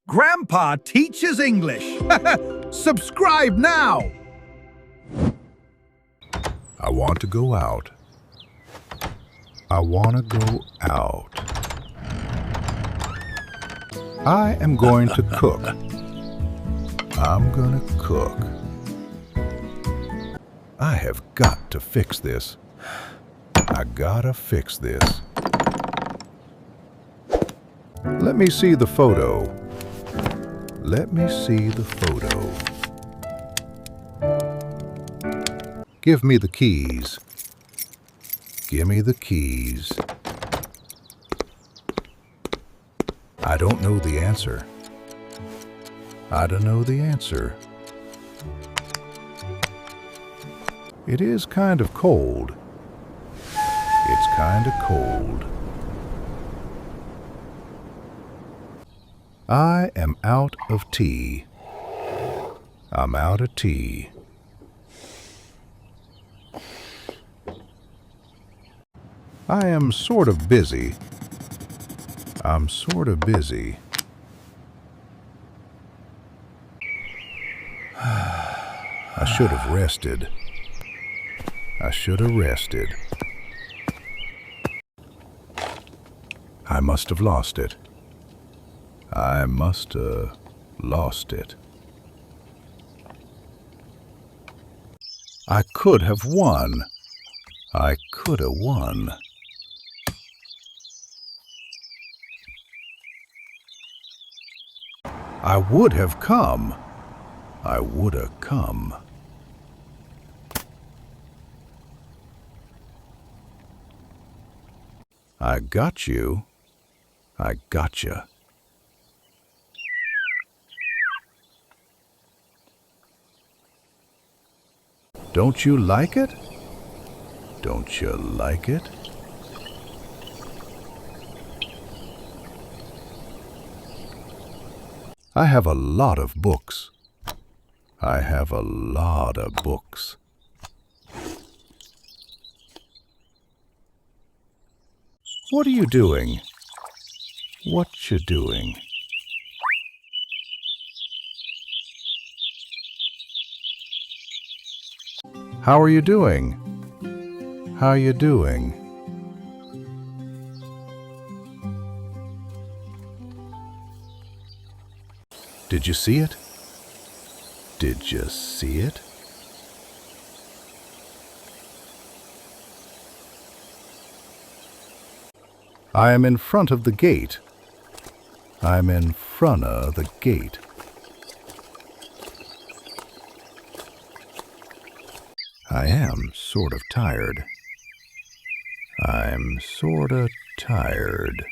Grandpa teaches English. Subscribe now. I want to go out. I want to go out. I am going to cook. I'm gonna cook. I have got to fix this. I gotta fix this. Let me see the photo. Let me see the photo. Give me the keys. Give me the keys. I don't know the answer. I don't know the answer. It is kind of cold. It's kind of cold. I am out of tea. I'm out of tea. I am sort of busy. I'm sort of busy. I should have rested. I should have rested. I must have lost it. I must have lost it. I could have won. I could have won. I would have come. I would have come. I got you. I gotcha. Don't you like it? Don't you like it? I have a lot of books. I have a lot of books. What are you doing? What you doing? How are you doing? How you doing? Did you see it? Did you see it? I am in front of the gate. I'm in front of the gate. I am sort of tired. I'm sort of tired.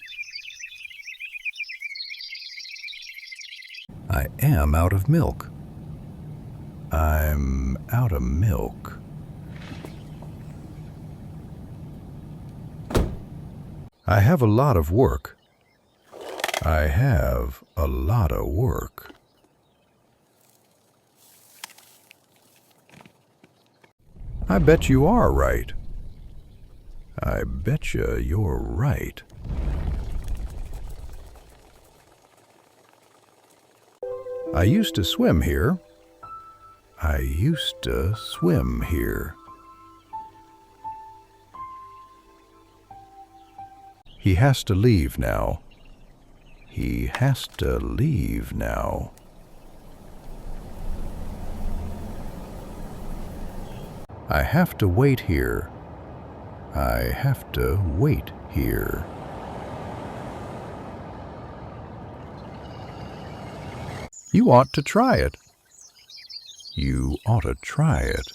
I am out of milk. I'm out of milk. I have a lot of work. I have a lot of work. I bet you are right. I betcha you're right. I used to swim here. I used to swim here. He has to leave now. He has to leave now. I have to wait here. I have to wait here. You ought to try it. You ought to try it.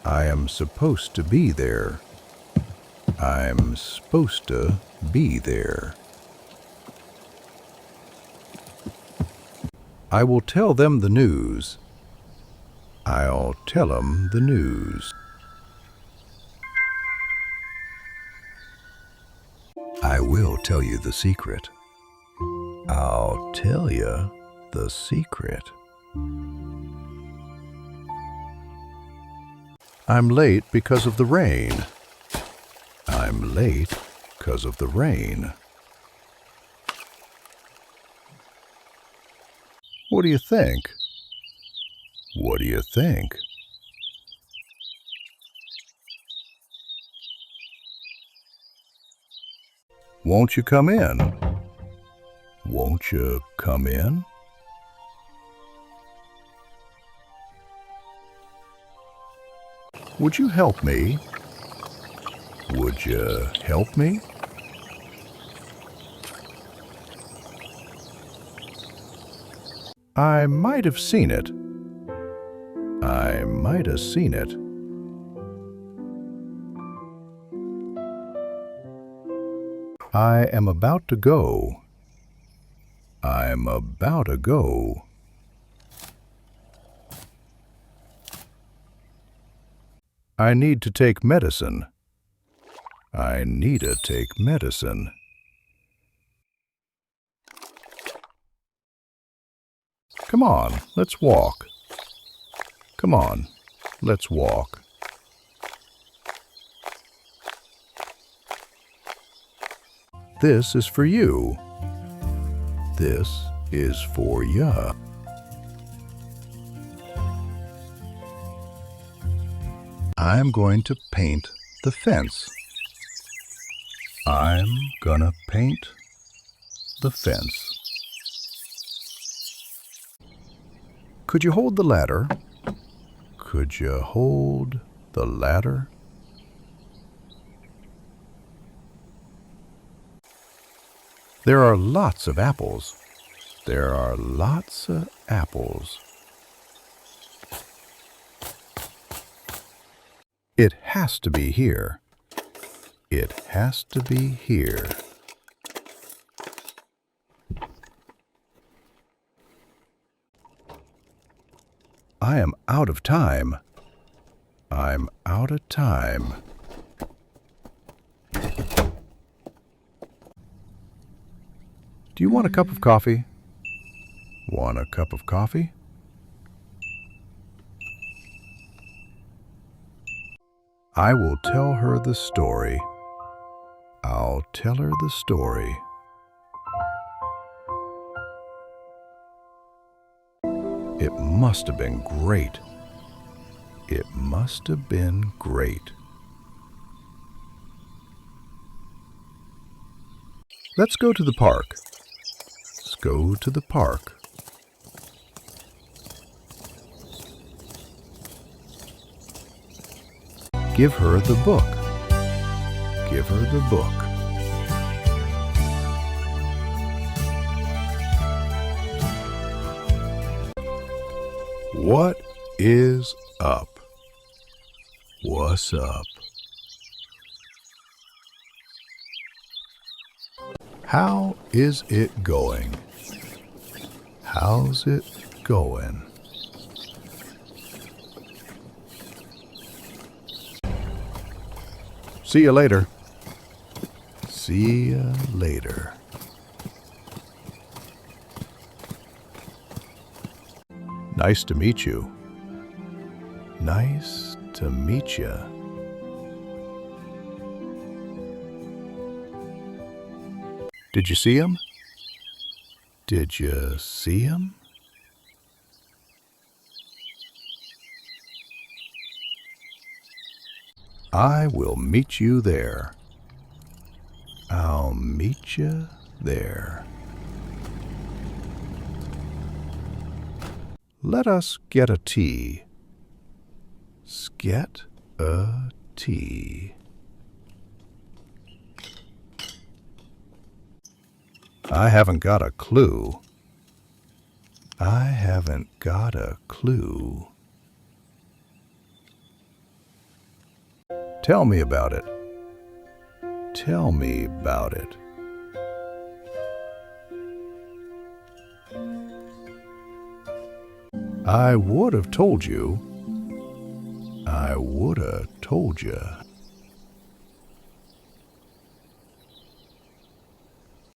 I am supposed to be there. I'm supposed to be there. I will tell them the news. I'll tell them the news. I will tell you the secret. I'll tell you the secret. I'm late because of the rain. I'm late 'cause of the rain. What do you think? What do you think? Won't you come in? Won't you come in? Would you help me? Would you help me? I might have seen it. I might have seen it. I am about to go. I'm about to go. I need to take medicine. I need to take medicine. Come on, let's walk. Come on, let's walk. This is for you. This is for ya. I'm going to paint the fence. I'm gonna paint the fence. Could you hold the ladder? Could you hold the ladder? There are lots of apples. There are lots of apples. It has to be here. It has to be here. I am out of time. I'm out of time. Do you want a cup of coffee? Want a cup of coffee? I will tell her the story. I'll tell her the story. It must have been great. It must have been great. Let's go to the park. Let's go to the park. Give her the book. Give her the book. What is up? What's up? How is it going? How's it going? See you later. See you later. Nice to meet you. Nice to meet you. Did you see him? Did you see him? I will meet you there. I'll meet you there. Let us get a tea. Get a tea. I haven't got a clue. I haven't got a clue. Tell me about it. Tell me about it. I would have told you. I would have told you.